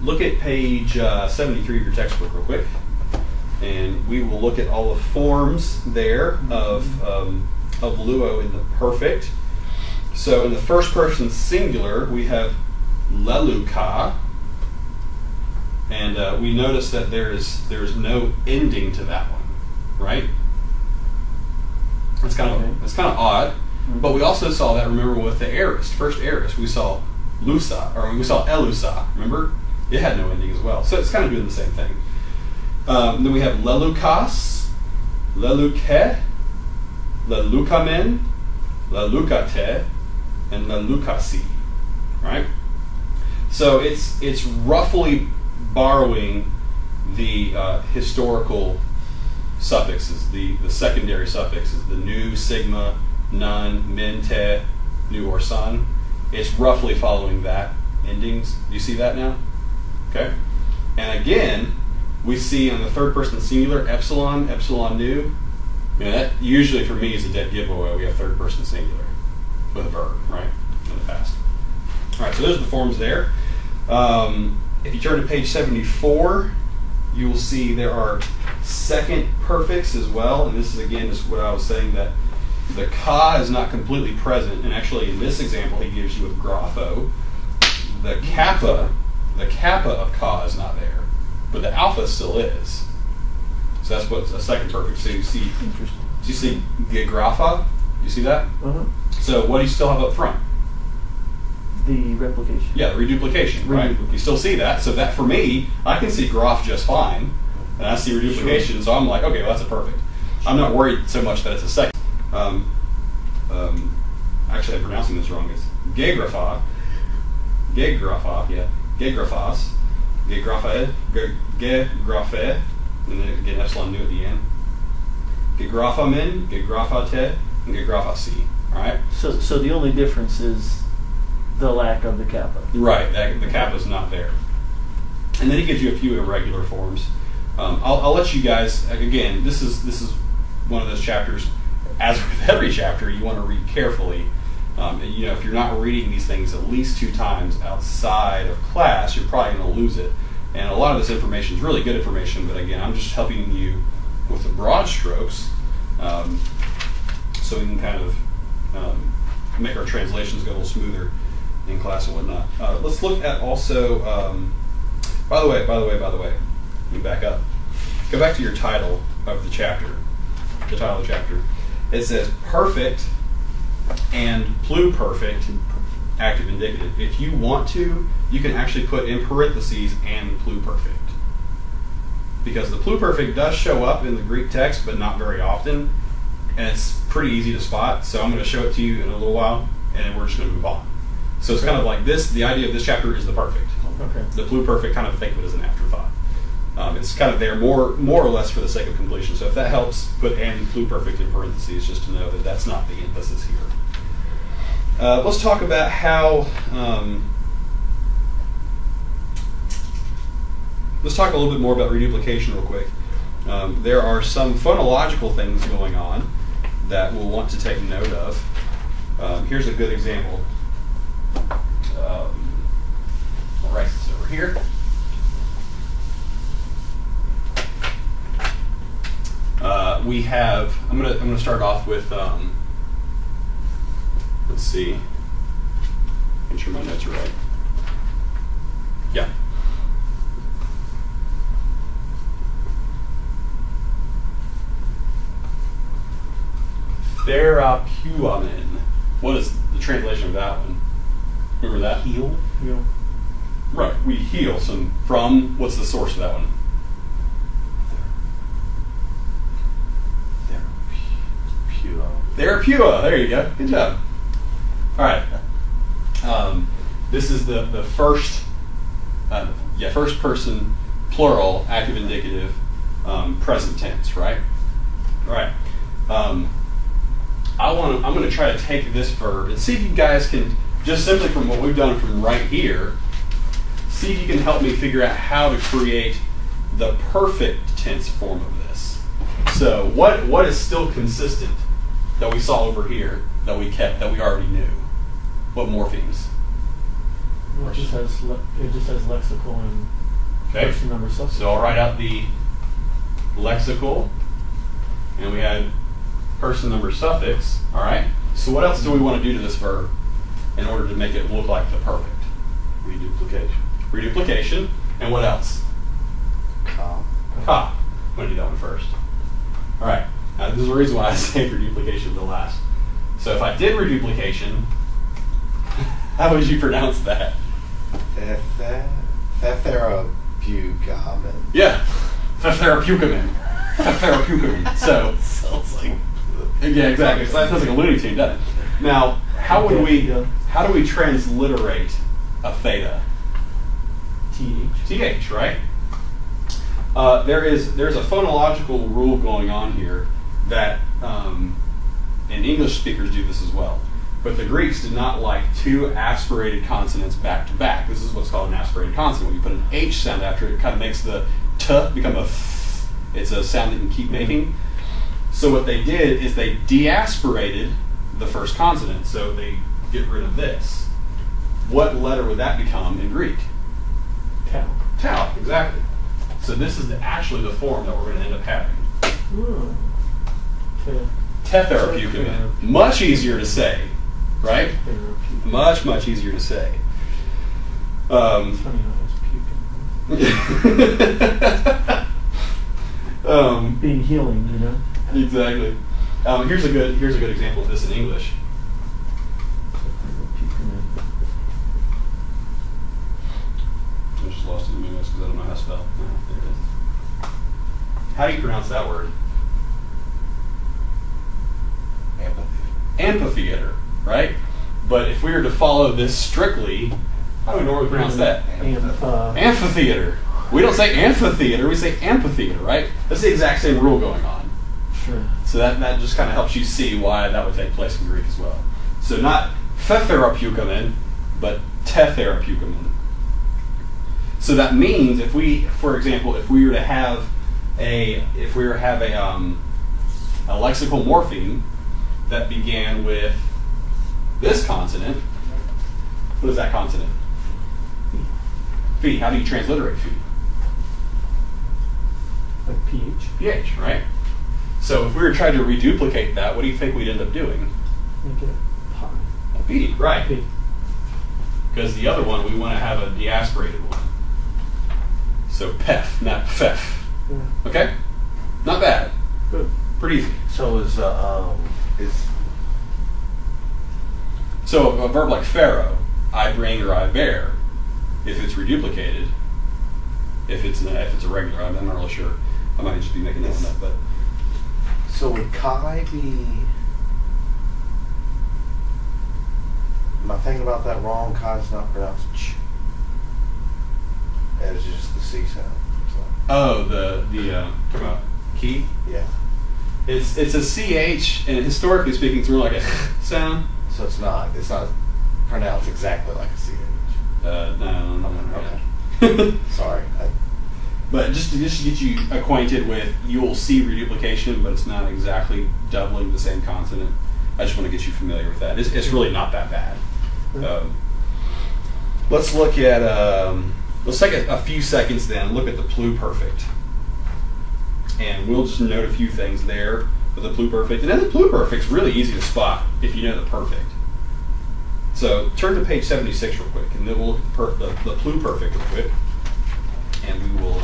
Look at page 73 of your textbook real quick, and we will look at all the forms there of luo in the perfect. So in the first person singular, we have leluka, and we notice that there's no ending to that one, right? That's kind of odd. But we also saw that, remember, with the aorist, first aorist, we saw lusa, or we saw elusa, remember? It had no ending as well. So it's kind of doing the same thing. Then we have lelukas, leluke, lelukamen, lelukate, and lelukasi, right? So it's roughly borrowing the historical suffixes, the secondary suffixes, the nu, sigma, nun, min, te, nu, or son. It's roughly following that endings. Do you see that now? Okay. And again, we see on the third person singular, epsilon, epsilon nu. You know, that usually for me is a dead giveaway. We have third person singular with a verb, right, in the past. All right, so those are the forms there. If you turn to page 74, you will see there are second perfects as well. And this is, again, just what I was saying, that the ka is not completely present. And actually, in this example, he gives you with grapho, the kappa of ka is not there, but the alpha still is. So that's what's a second perfect. So you see, interesting. Do you see gegrapha? You see that? Uh-huh. So what do you still have up front? The replication. Yeah, the reduplication, right? You still see that. So that, for me, I can see graph just fine, and I see reduplication. Sure. So I'm like, okay, well, that's a perfect. I'm not worried so much that it's a second. Actually, I'm pronouncing this wrong. It's gegrapha, yeah. Gegraphos, gegraphe, gegraphe, and then again epsilon nu at the end. Gegraphamen, gegraphate, and gegraphasi. All right. So the only difference is the lack of the kappa. Right. The kappa is not there. And then he gives you a few irregular forms. I'll let you guys, again. This is one of those chapters. As with every chapter, you want to read carefully. You know, if you're not reading these things at least 2 times outside of class, you're probably going to lose it. And a lot of this information is really good information, but again, I'm just helping you with the broad strokes, so we can kind of make our translations go a little smoother in class and whatnot. Let's look at also. By the way, let me back up. Go back to your title of the chapter. The title of the chapter. It says perfect and pluperfect active indicative. If you want to, you can actually put in parentheses and pluperfect, because the pluperfect does show up in the Greek text, but not very often, and it's pretty easy to spot. So I'm going to show it to you in a little while, and then we're just going to move on. So it's kind of like this. The idea of this chapter is the perfect. Okay. The pluperfect, kind of think of it as an afterthought. It's kind of there more or less for the sake of completion. So if that helps, put and pluperfect in parentheses just to know that that's not the emphasis here. Let's talk about how. Let's talk a little bit more about reduplication real quick. There are some phonological things going on that we'll want to take note of. Here's a good example. I'll write this over here. We have. I'm gonna start off with. Let's see. Make sure my notes are right. Yeah. Therapuamen. What is the translation of that one? Remember that? Heal. Right. We heal some from. What's the source of that one? Therapua. There you go. Good job. All right. This is the first first person plural active indicative present tense, right? All right. I'm going to try to take this verb and see if you guys can, just simply from what we've done from right here, see if you can help me figure out how to create the perfect tense form of this. So what is still consistent that we saw over here that we kept, that we already knew? What morphemes? Well, it just has lexical and person, number, suffix. So I'll write out the lexical, and we had person, number, suffix. All right. So what else do we want to do to this verb in order to make it look like the perfect? Reduplication. Reduplication. And what else? Ka. Ka. I'm going to do that one first. All right. Now, there's a reason why I saved reduplication for last. So if I did reduplication, how would you pronounce that? Thetheropugamen. Yeah. Thetheropugamen. Thetheropugamen. So, Sounds like... yeah, exactly. So that sounds like a Looney Tune, doesn't it? Now, how do we transliterate a theta? TH, right? There's a phonological rule going on here that, and English speakers do this as well, but the Greeks did not like two aspirated consonants back to back. This is what's called an aspirated consonant. When you put an H sound after it, it kind of makes the T become a F. It's a sound that you can keep making. So what they did is they deaspirated the first consonant, so they get rid of this. What letter would that become in Greek? Tau. Tau, exactly. So this is actually the form that we're going to end up having. Tetheropugamen. Much easier to say, right? Much, much easier to say. It's funny how it's puking. Being healing, you know? Exactly. Here's a good example of this in English. I just lost it in English because I don't know how to spell. Oh, there it is. How do you pronounce that word? Amphitheater, right? But if we were to follow this strictly, how do we normally pronounce that? Amphitheater. We don't say amphitheater, we say amphitheater, right? That's the exact same rule going on. Sure. So that just kind of helps you see why that would take place in Greek as well. So not thetheropugamen, but tetheropugamen. So that means if we, for example, if we were to have a lexical morpheme that began with this consonant, what is that consonant? Phi. How do you transliterate phi? Like pH. pH, right? So if we were trying to reduplicate that, what do you think we'd end up doing? Make it pi. A P, right? P. Because the other one, we want to have a deaspirated one. So pef, not fef. Yeah. Okay? Not bad. Good. Pretty easy. So is So a verb like pharaoh, I bring or I bear, if it's reduplicated, if it's a regular, I'm not really sure. I might just be making that one up, but so would Kai be? Am I thinking about that wrong? Kai's not pronounced ch. It's just the C sound. oh, the come on, key. Yeah. It's a ch, and historically speaking, it's more like a sound. So it's not pronounced exactly like a CH. No. Okay. Sorry. But just to get you acquainted with, you'll see reduplication, but it's not exactly doubling the same consonant. I just want to get you familiar with that. It's really not that bad. Let's look at, let's take a few seconds then, look at the pluperfect. And we'll just note a few things there with the pluperfect. And then the pluperfect's really easy to spot if you know the perfect. So turn to page 76 real quick, and then we'll look at the pluperfect real quick. And we will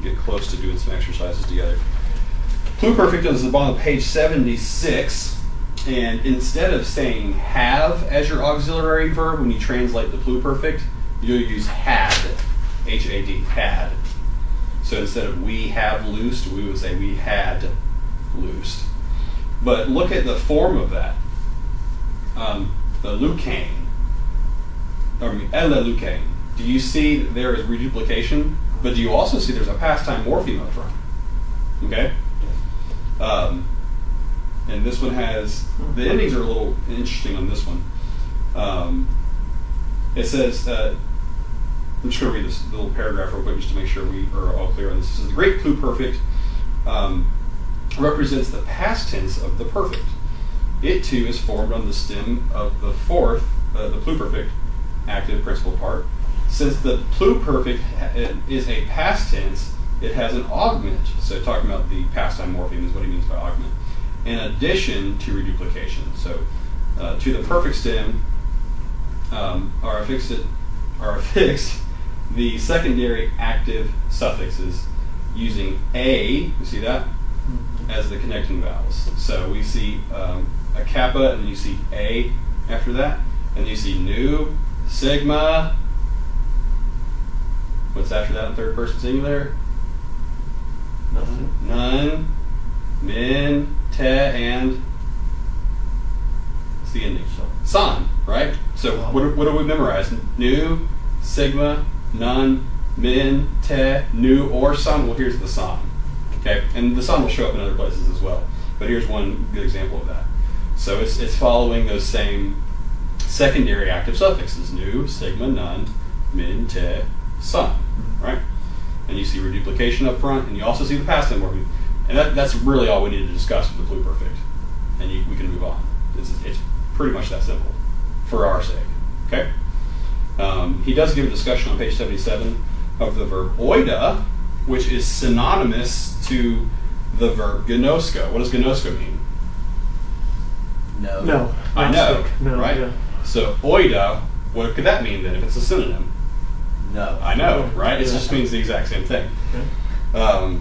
get close to doing some exercises together. Pluperfect is on page 76, and instead of saying have as your auxiliary verb when you translate the pluperfect, you'll use had, H-A-D, had. So instead of we have loosed, we would say we had loosed. But look at the form of that. The leucaine, elle leucaine. Do you see that there is reduplication? But do you also see there's a past time morpheme up front? Okay? And this one has, the endings are a little interesting on this one. It says, I'm just going to read this little paragraph real quick just to make sure we are all clear on this. It says, the great pluperfect represents the past tense of the perfect. It too is formed on the stem of the fourth the pluperfect active principal part. Since the pluperfect is a past tense, it has an augment. So talking about the past time morpheme is what he means by augment. In addition to reduplication. So to the perfect stem are affixed the secondary active suffixes using a, you see that, as the connecting vowels. So we see a kappa, and then you see a after that, and you see nu, sigma. What's after that in third person singular? Nothing. None, min, te, and what's the ending? San, right? So what do we memorize? Nu, sigma, none, min, te, nu, or san. Well, here's the san. Okay, and the san will show up in other places as well. But here's one good example of that. So it's following those same secondary active suffixes: nu, sigma, none, min, te, san. Right? And you see reduplication up front, and you also see the past tense morpheme. And that's really all we need to discuss with the pluperfect. And we can move on. It's pretty much that simple for our sake. Okay? He does give a discussion on page 77 of the verb oida, which is synonymous to the verb gnosko. What does gnosko mean? No. No. I know, No, right? yeah. So oida, what could that mean then if it's a synonym? No. I know, right? It Yeah. just means the exact same thing. Okay.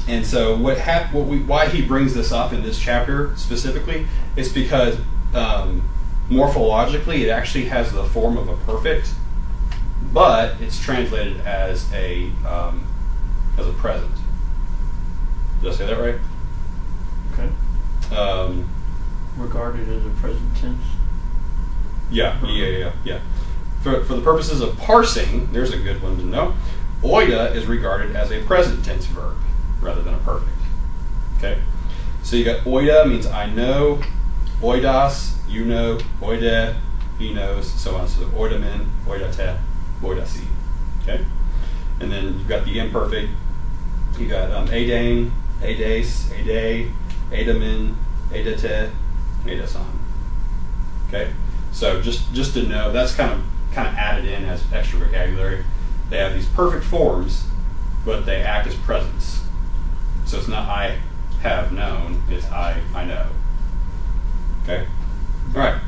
And so why he brings this up in this chapter specifically is because morphologically it actually has the form of a perfect, but it's translated as a present. Did I say that right? Okay. Regarded as a present tense. Yeah. For the purposes of parsing, there's a good one to know. Oida is regarded as a present tense verb rather than a perfect. Okay? So you got oida means I know, oidas, you know, oide, he knows, so on. So oidamen, oidate, oidasi. Okay? And then you've got the imperfect. You got edain, edes, ede, edamin, edate, edasan. Okay? So just to know, that's kind of added in as extra vocabulary. They have these perfect forms, but they act as presents. So it's not I have known, it's I know. Okay? All right.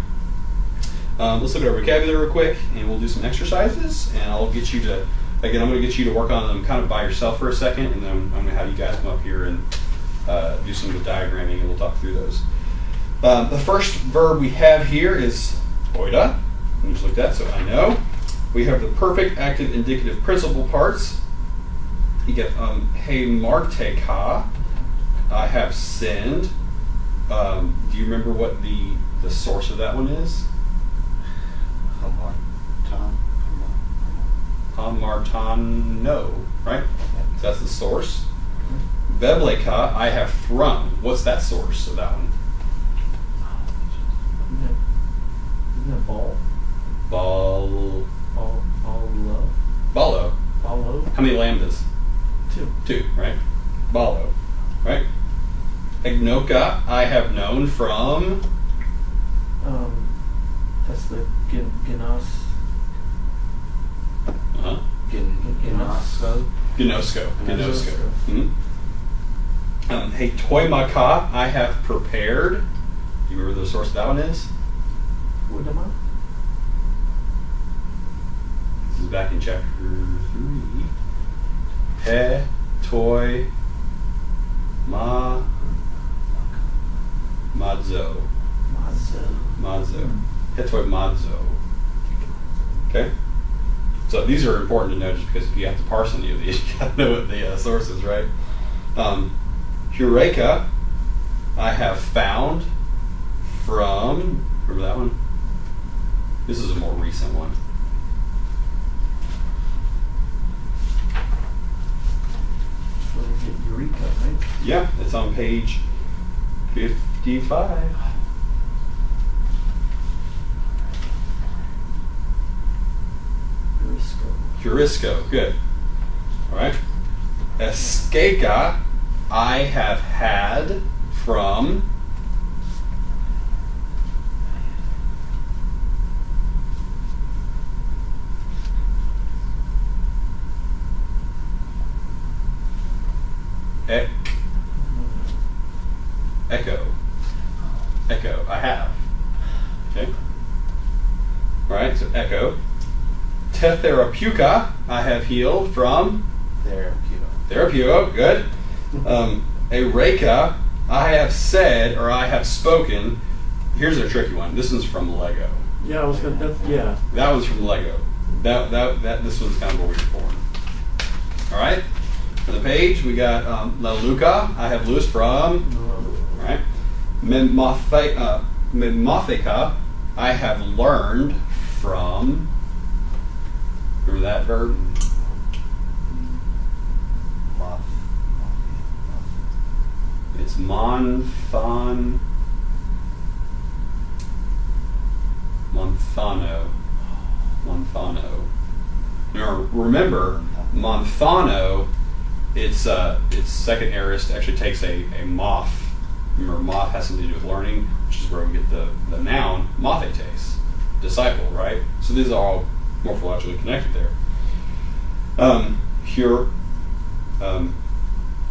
Let's look at our vocabulary real quick, and we'll do some exercises, and I'll get you to, again, I'm going to get you to work on them kind of by yourself for a second, and then I'm going to have you guys come up here and do some of the diagramming, and we'll talk through those. The first verb we have here is oida. We just looked at, so I know. We have the perfect, active, indicative principal parts. You get he marteka, I have sinned. Do you remember what the source of that one is? Hamartano, right? So that's the source. Vebleka, I have thrown. What's that source of that one? Isn't it ball? Balo. Ballo. How many lambdas? 2. 2, right? Balo, right? Agnoka, I have known from. That's the Gnos. Uh-huh. Gnosko. Gnosko. Mm-hmm. Hey, toimaka, I have prepared. Do you remember the source of that one is? Woodama? This is back in chapter 3. He, toi, ma, madzo. Madzo. He, toi, madzo. Okay? So these are important to know just because if you have to parse any of these, you got to know what the source is, right? Eureka, I have found from, remember that one? This is a more recent one. So we get Eureka, right? Yeah, it's on page 55. Jurisco, good. All right. Esqueka, I have had from. Echo. Echo. I have. Okay. All right. So echo. Tetherapeuka. I have healed from. Therapeuo. Good. Eureka. I have said or I have spoken. Here's a tricky one. This one's from Lego. Yeah, I was gonna. Yeah. That one's from Lego. This one's kind of a weird form. All right. On the page we got La Luca. I have loosed from. All right. Mimothica. I have learned from. Remember that verb? It's Monthano. Now, remember, Monthano, its second aorist actually takes a moth. Remember, moth has something to do with learning, which is where we get the noun mothetes, disciple, right? So these are all morphologically connected there. Here,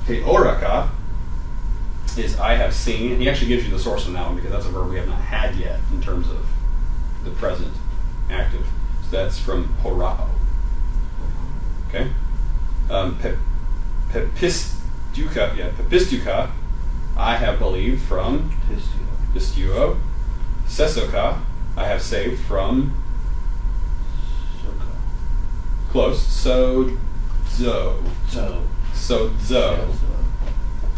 Heoraka is I have seen, and he actually gives you the source on that one because that's a verb we have not had yet in terms of the present active. So that's from horao. Okay? Pepistuka, I have believed from pistuo. Sesoka, I have saved from close. Sozo.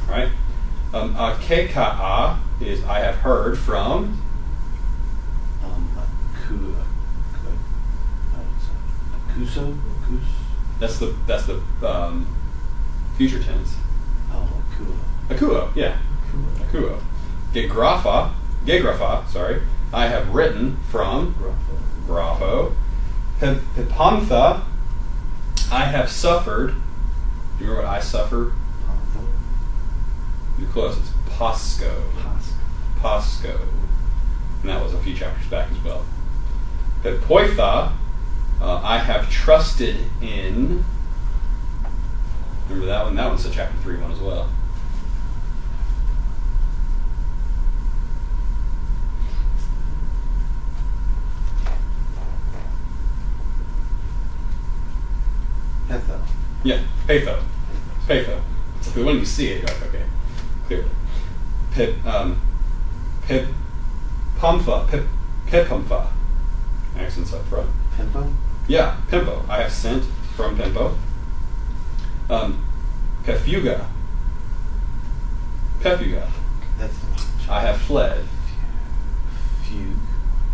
Right? Akeka'a is I have heard from. That's the future tense. Akuo, yeah. Akuo. Gegrapha, sorry. I have written from. Grapho. Pipantha, I have suffered. Do you remember what I suffered? You're close. It's Posco. Posco. And that was a few chapters back as well. Pepoitha, I have trusted in. Remember that one? That one's a chapter 3 one as well. Petho. Yeah, Patho. Patho. So when you see it, you're like, okay, clearly. Pipumfa. Accents up front. Pimpo? Yeah, Pimpo. I have sent from Pimpo. Pefuga. Pefuga. That's the one. I have fled.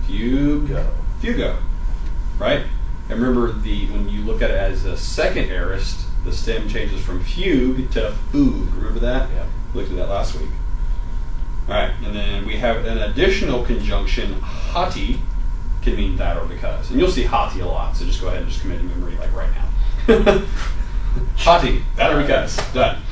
Fugo. Right? And remember, when you look at it as a second aorist, the stem changes from fugue to foog. Remember that? Yeah. We looked at that last week. All right, and then we have an additional conjunction, hati, can mean that or because. And you'll see hati a lot, so just go ahead and just commit to memory like right now. Hati, that or because. Done.